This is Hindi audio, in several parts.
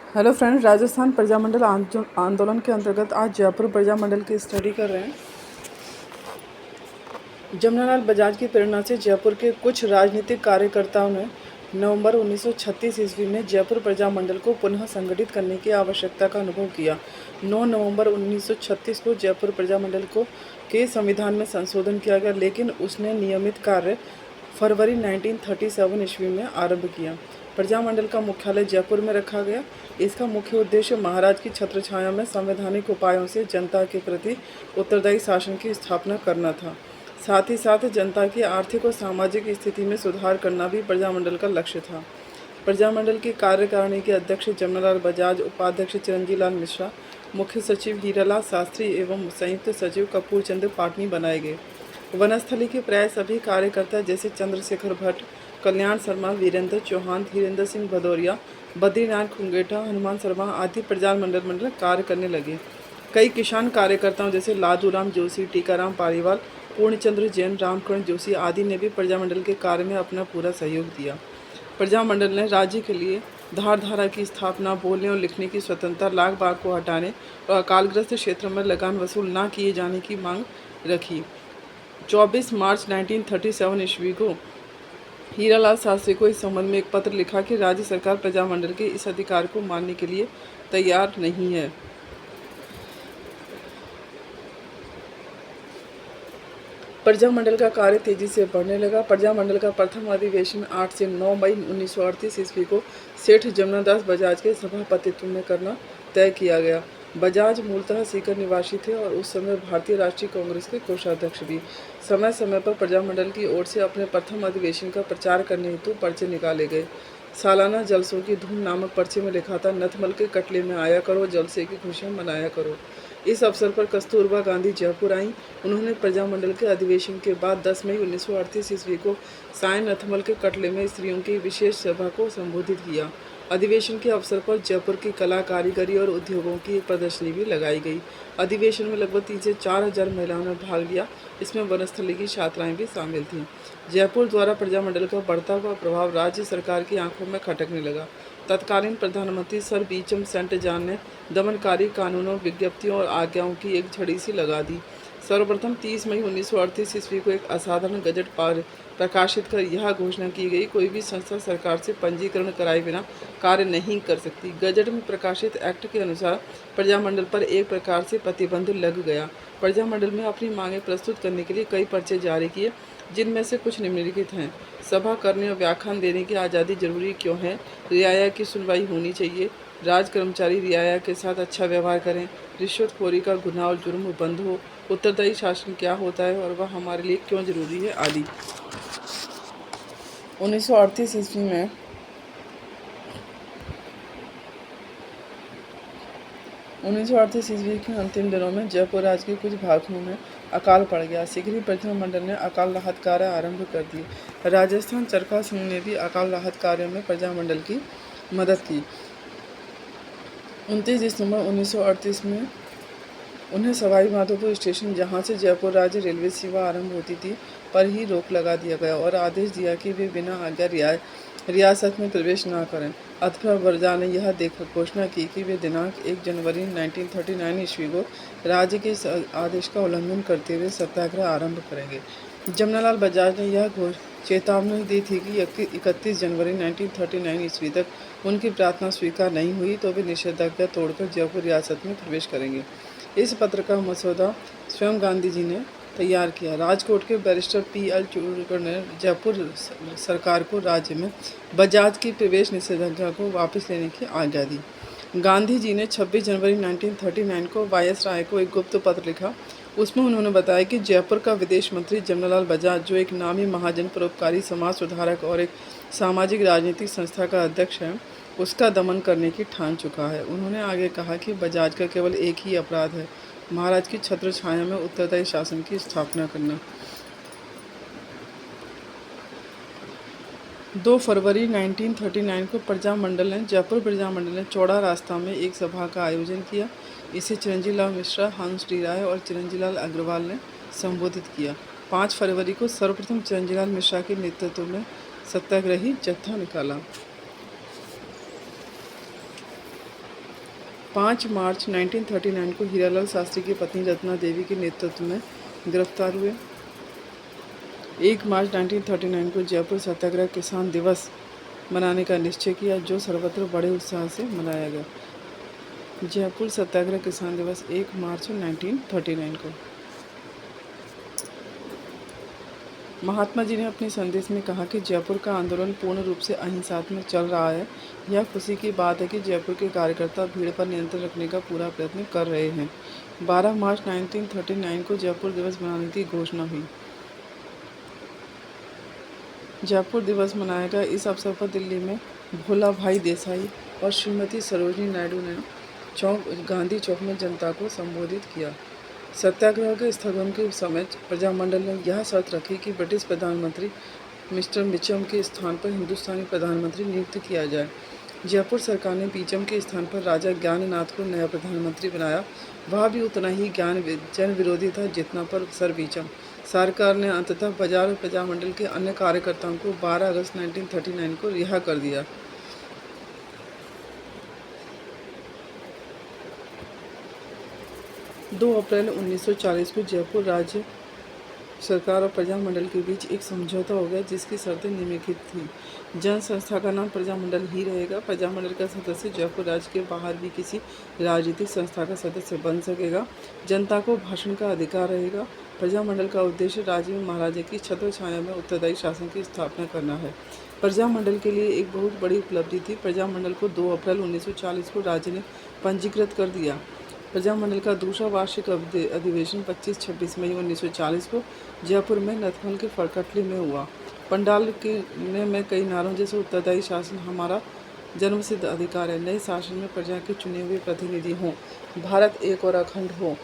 हेलो फ्रेंड्स, राजस्थान प्रजामंडल आंदोलन के अंतर्गत आज जयपुर प्रजामंडल की स्टडी कर रहे हैं। जमनालाल बजाज की प्रेरणा से जयपुर के कुछ राजनीतिक कार्यकर्ताओं ने नवंबर 1936 ईस्वी में जयपुर प्रजामंडल को पुनः संगठित करने की आवश्यकता का अनुभव किया। 9 नवंबर 1936 को जयपुर प्रजामंडल के संविधान में संशोधन किया गया, लेकिन उसने नियमित कार्य फरवरी 1937 ईस्वी में आरंभ किया। प्रजामंडल का मुख्यालय जयपुर में रखा गया। इसका मुख्य उद्देश्य महाराज की छत्रछाया में संवैधानिक उपायों से जनता के प्रति उत्तरदायी शासन की स्थापना करना था। साथ ही साथ जनता की आर्थिक और सामाजिक स्थिति में सुधार करना भी प्रजामंडल का लक्ष्य था। प्रजामंडल की कार्यकारिणी के अध्यक्ष जमनालाल बजाज, उपाध्यक्ष चिरंजीव लाल मिश्रा, मुख्य सचिव हीरालाल शास्त्री एवं संयुक्त सचिव कपूर चंद पाटनी बनाए गए। वनस्थली के प्राय सभी कार्यकर्ता जैसे चंद्रशेखर भट्ट, कल्याण शर्मा, वीरेंद्र चौहान, धीरेन्द्र सिंह भदौरिया, बद्रीनाथ खुंगेटा, हनुमान शर्मा आदि प्रजामंडल कार्य करने लगे। कई किसान कार्यकर्ताओं जैसे लादूराम जोशी, टीकाराम पारीवाल, पूर्णचंद्र जैन, रामकरण जोशी आदि ने भी प्रजामंडल के कार्य में अपना पूरा सहयोग दिया। प्रजामंडल ने राज्य के लिए धारा की स्थापना, बोलने और लिखने की स्वतंत्रता, लाग बाग को हटाने और अकालग्रस्त क्षेत्रों में लगान वसूल न किए जाने की मांग रखी। 24 मार्च 1937 ईस्वी को हीरालाल शास्त्री को इस संबंध में एक पत्र लिखा कि राज्य सरकार प्रजामंडल के इस अधिकार को मानने के लिए तैयार नहीं है। प्रजामंडल का कार्य तेजी से बढ़ने लगा। प्रजामंडल का प्रथम अधिवेशन 8 से 9 मई 1938 ईस्वी को सेठ जमनादास बजाज के सभापतित्व में करना तय किया गया। बजाज मूलतः सीकर निवासी थे और उस समय भारतीय राष्ट्रीय कांग्रेस के कोषाध्यक्ष भी। समय समय पर प्रजामंडल की ओर से अपने प्रथम अधिवेशन का प्रचार करने हेतु पर्चे निकाले गए। सालाना जलसों की धूम नामक पर्चे में लिखा था, नथमल के कटले में आया करो, जलसे की खुशियाँ मनाया करो। इस अवसर पर कस्तूरबा गांधी जयपुर आईं। उन्होंने प्रजामंडल के अधिवेशन के बाद 10 मई 1938 ईस्वी को साय नथमल के कटले में स्त्रियों की विशेष सभा को संबोधित किया। अधिवेशन के अवसर पर जयपुर की कला, कारीगरी और उद्योगों की एक प्रदर्शनी भी लगाई गई। अधिवेशन में लगभग 3 से 4 हजार महिलाओं ने भाग लिया। इसमें वनस्थली की छात्राएं भी शामिल थीं। जयपुर द्वारा प्रजामंडल का बढ़ता हुआ प्रभाव राज्य सरकार की आंखों में खटकने लगा। तत्कालीन प्रधानमंत्री सर बीचम सेंट जॉन ने दमनकारी कानूनों, विज्ञप्तियों और आज्ञाओं की एक झड़ी सी लगा दी। सर्वप्रथम 30 मई 1938 ईस्वी को एक असाधारण गजट प्रकाशित कर यह घोषणा की गई, कोई भी संस्था सरकार से पंजीकरण कराए बिना कार्य नहीं कर सकती। गजट में प्रकाशित एक्ट के अनुसार प्रजामंडल पर एक प्रकार से प्रतिबंध लग गया। प्रजामंडल में अपनी मांगें प्रस्तुत करने के लिए कई पर्चे जारी किए, जिनमें से कुछ निम्नलिखित हैं। सभा करने और व्याख्यान देने की आज़ादी जरूरी क्यों है? रियाया की सुनवाई होनी चाहिए। राज कर्मचारी रियाया के साथ अच्छा व्यवहार करें। रिश्वतखोरी का गुनाह और जुर्म बंद हो। उत्तरदायी शासन क्या होता है और वह हमारे लिए क्यों जरूरी है आदि। 1938 ईस्वी में 1938 ईस्वी के अंतिम दिनों में जयपुर राज्य के कुछ भागों में अकाल पड़ गया। शीघ्र ही प्रजामंडल ने अकाल राहत कार्य आरंभ कर दिए। राजस्थान चरखा संघ ने भी अकाल राहत कार्य में प्रजामंडल की मदद की। 29 दिसंबर 1938 में उन्हें सवाई माधोपुर स्टेशन, जहां से जयपुर राज्य रेलवे सेवा आरंभ होती थी, पर ही रोक लगा दिया गया और आदेश दिया कि वे बिना आज्ञा रियासत में प्रवेश न करें। अतः बरजा ने यह घोषणा की कि वे दिनांक 1 जनवरी 1939 ईस्वी को राज्य के आदेश का उल्लंघन करते हुए सत्याग्रह आरंभ करेंगे। जमनालाल बजाज ने यह चेतावनी दी थी कि 31 जनवरी 1939 ईस्वी तक उनकी प्रार्थना स्वीकार नहीं हुई तो वे निषेधाज्ञा तोड़कर जयपुर रियासत में प्रवेश करेंगे। इस पत्र का मसौदा स्वयं गांधी जी ने तैयार किया। राजकोट के बैरिस्टर P.L. चूड़कर ने जयपुर सरकार को राज्य में बजाज की प्रवेश निषेधाज्ञा को वापस लेने की आज्ञा दी। गांधी जी ने 26 जनवरी 1939 को वायसराय को एक गुप्त पत्र लिखा। उसमें उन्होंने बताया कि जयपुर का विदेश मंत्री जमनालाल बजाज, जो एक नामी महाजन, परोपकारी, समाज सुधारक और एक सामाजिक राजनीतिक संस्था का अध्यक्ष है, उसका दमन करने की ठान चुका है। उन्होंने आगे कहा कि बजाज का केवल एक ही अपराध है, महाराज की छत्रछाया में उत्तरदायी शासन की स्थापना करना। 2 फरवरी 1939 को जयपुर प्रजामंडल ने चौड़ा रास्ता में एक सभा का आयोजन किया। इसे चिरंजीव लाल मिश्रा, हंस डी राय और चिरंजीव लाल अग्रवाल ने संबोधित किया। 5 फरवरी को सर्वप्रथम चिरंजीव लाल मिश्रा के नेतृत्व में सत्याग्रही जत्था निकाला। 5 मार्च 1939 को हीरालाल शास्त्री की पत्नी रत्ना देवी के नेतृत्व में गिरफ्तार हुए। 1 मार्च 1939 को जयपुर सत्याग्रह किसान दिवस मनाने का निश्चय किया, जो सर्वत्र बड़े उत्साह से मनाया गया। जयपुर सत्याग्रह किसान दिवस 1 मार्च 1939 को। महात्मा जी ने अपने संदेश में कहा कि जयपुर का आंदोलन पूर्ण रूप से अहिंसात्मक चल रहा है। यह खुशी की बात है कि जयपुर के कार्यकर्ता भीड़ पर नियंत्रण रखने का पूरा प्रयत्न कर रहे हैं। 12 मार्च 1939 को जयपुर दिवस मनाने की घोषणा हुई। जयपुर दिवस मनाया गया। इस अवसर पर दिल्ली में भोला भाई देसाई और श्रीमती सरोजिनी नायडू ने गांधी चौक में जनता को संबोधित किया। सत्याग्रह के स्थगन के समय प्रजामंडल ने यह शर्त रखी कि ब्रिटिश प्रधानमंत्री मिस्टर मिचम के स्थान पर हिंदुस्तानी प्रधानमंत्री नियुक्त किया जाए। जयपुर सरकार ने बीचम के स्थान पर राजा ज्ञाननाथ को नया प्रधानमंत्री बनाया। वह भी उतना ही जन विरोधी था जितना पर सर बीचम। सरकार ने अंततः बाजार और प्रजामंडल के अन्य कार्यकर्ताओं को 12 अगस्त 1939 को रिहा कर दिया। दो अप्रैल 1940 को जयपुर राज्य सरकार और प्रजामंडल के बीच एक समझौता हो गया, जिसकी शर्तें निम्नलिखित थीं। जन संस्था का नाम प्रजामंडल ही रहेगा। प्रजामंडल का सदस्य जयपुर राज्य के बाहर भी किसी राजनीतिक संस्था का सदस्य बन सकेगा। जनता को भाषण का अधिकार रहेगा। प्रजामंडल का उद्देश्य राज्य में महाराजा की छत्र छाया में उत्तरदायी शासन की स्थापना करना है। प्रजामंडल के लिए एक बहुत बड़ी उपलब्धि थी। प्रजामंडल को 2 अप्रैल 1940 को राज्य ने पंजीकृत कर दिया। प्रजामंडल का दूसरा वार्षिक अधिवेशन 25-26 मई 1940 को जयपुर में नथमल के फरकटली में हुआ। पंडाल में कई नारों जैसे उत्तरदायी शासन हमारा जन्मसिद्ध अधिकार है, नए शासन में प्रजा के चुने हुए प्रतिनिधि हों, भारत एक और अखंड हो,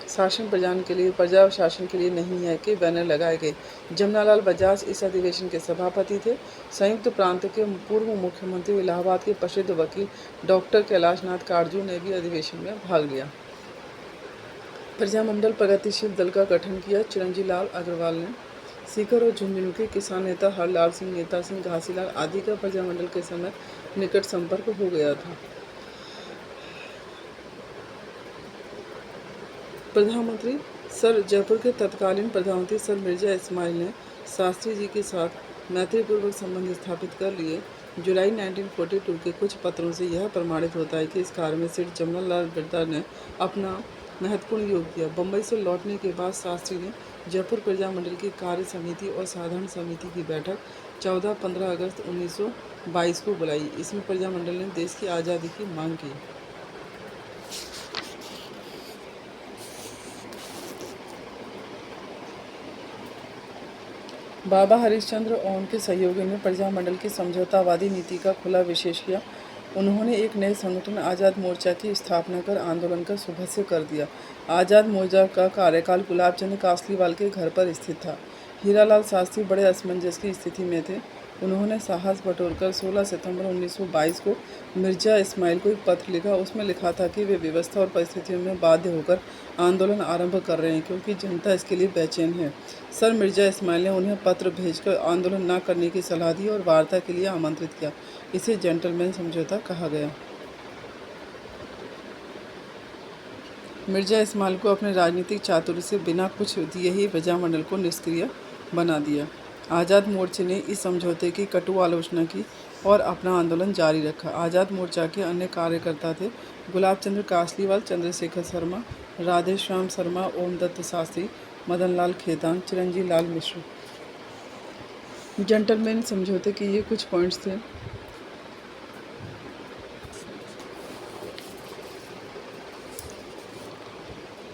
शासन प्रजा के लिए, प्रजा शासन के लिए नहीं है के बैनर लगाए गए। जमनालाल बजाज इस अधिवेशन के सभापति थे। संयुक्त प्रांत के पूर्व मुख्यमंत्री इलाहाबाद के प्रसिद्ध वकील डॉक्टर कैलाशनाथ काटजू ने भी अधिवेशन में भाग लिया। प्रजामंडल प्रगतिशील दल का गठन किया। चिरंजी लाल अग्रवाल ने सीकर और झुंझुनू के किसान नेता हरलाल सिंह, नेता सिंह, घासीलाल आदि का प्रजामंडल के समय निकट संपर्क हो गया था। प्रधानमंत्री सर जयपुर के तत्कालीन प्रधानमंत्री सर मिर्जा इस्माइल ने शास्त्री जी के साथ मैत्रीपूर्वक संबंध स्थापित कर लिए। जुलाई 1942 के कुछ पत्रों से यह प्रमाणित होता है कि इस कार्य में सेठ जमनालाल बिरदर ने अपना महत्वपूर्ण योग दिया। बम्बई से लौटने के बाद शास्त्री ने जयपुर प्रजामंडल की कार्य समिति और साधारण समिति की बैठक 14-15 अगस्त 1922 को बुलाई। इसमें प्रजामंडल ने देश की आज़ादी की मांग की। बाबा हरिश्चंद्र और उनके सहयोगियों ने प्रजामंडल की समझौतावादी नीति का खुला विशेष किया। उन्होंने एक नए संगठन आज़ाद मोर्चा की स्थापना कर आंदोलन का सुभस्य कर दिया। आज़ाद मोर्चा का कार्यकाल गुलाब चंद कासलीवाल के घर पर स्थित था। हीरालाल शास्त्री बड़े असमंजस की स्थिति में थे। उन्होंने साहस बटोरकर 16 सितंबर 1922 को मिर्जा इस्माइल को एक पत्र लिखा। उसमें लिखा था कि वे व्यवस्था और परिस्थितियों में बाध्य होकर आंदोलन आरंभ कर रहे हैं, क्योंकि जनता इसके लिए बेचैन है। सर मिर्जा इस्माइल ने उन्हें पत्र भेजकर आंदोलन न करने की सलाह दी और वार्ता के लिए आमंत्रित किया। इसे जेंटलमैन समझौता कहा गया। मिर्जा इस्माइल को अपने राजनीतिक चातुर्य से बिना कुछ दिए ही प्रजामंडल को निष्क्रिय बना दिया। आज़ाद मोर्चे ने इस समझौते की कटु आलोचना की और अपना आंदोलन जारी रखा। आज़ाद मोर्चा के अन्य कार्यकर्ता थे गुलाब चंद्र कासलीवाल, चंद्रशेखर शर्मा, राधेश्याम शर्मा, ओम दत्त शास्त्री, मदन लाल खेतान, चिरंजी लाल मिश्र। जेंटलमैन समझौते के ये कुछ पॉइंट्स थे।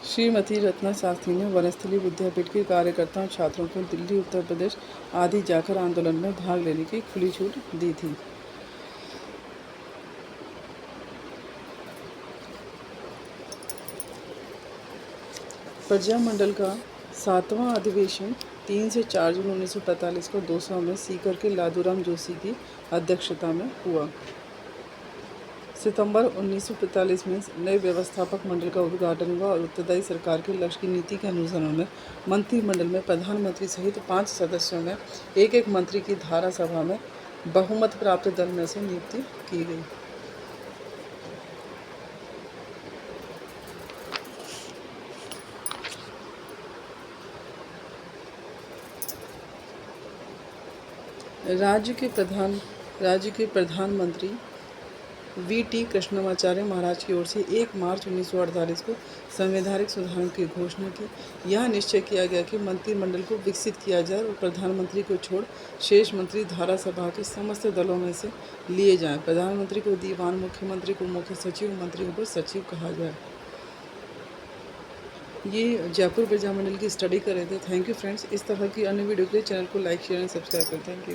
श्रीमती रत्ना शास्त्री ने वनस्थली विद्यापीठ के कार्यकर्ताओं, छात्रों को दिल्ली, उत्तर प्रदेश आदि जाकर आंदोलन में भाग लेने की खुली छूट दी थी। प्रजामंडल का 7वां अधिवेशन 3 से 4 जून 1945 को दौसा में सीकर के लादूराम जोशी की अध्यक्षता में हुआ। सितंबर 1945 में नए व्यवस्थापक मंडल का उद्घाटन हुआ और उत्तरदायी सरकार के लक्ष्य की नीति के अनुसरण में मंत्रिमंडल में प्रधानमंत्री सहित 5 सदस्यों में एक मंत्री की धारा सभा में बहुमत प्राप्त दल में से नियुक्ति की गई। राज्य के प्रधानमंत्री वी.टी. कृष्णमाचार्य महाराज की ओर से 1 मार्च 1948 को संवैधानिक सुधारों की घोषणा की। यह निश्चय किया गया कि मंत्रिमंडल को विकसित किया जाए और प्रधानमंत्री को छोड़ शेष मंत्री धारा सभा के समस्त दलों में से लिए जाएं। प्रधानमंत्री को दीवान, मुख्यमंत्री को मुख्य सचिव, मंत्रियों को सचिव कहा जाए। ये जयपुर प्रजामंडल की स्टडी कर रहे थे। Thank you friends. इस तरह की अन्य वीडियो के लिए चैनल को लाइक, शेयर एंड सब्सक्राइब करें। Thank you.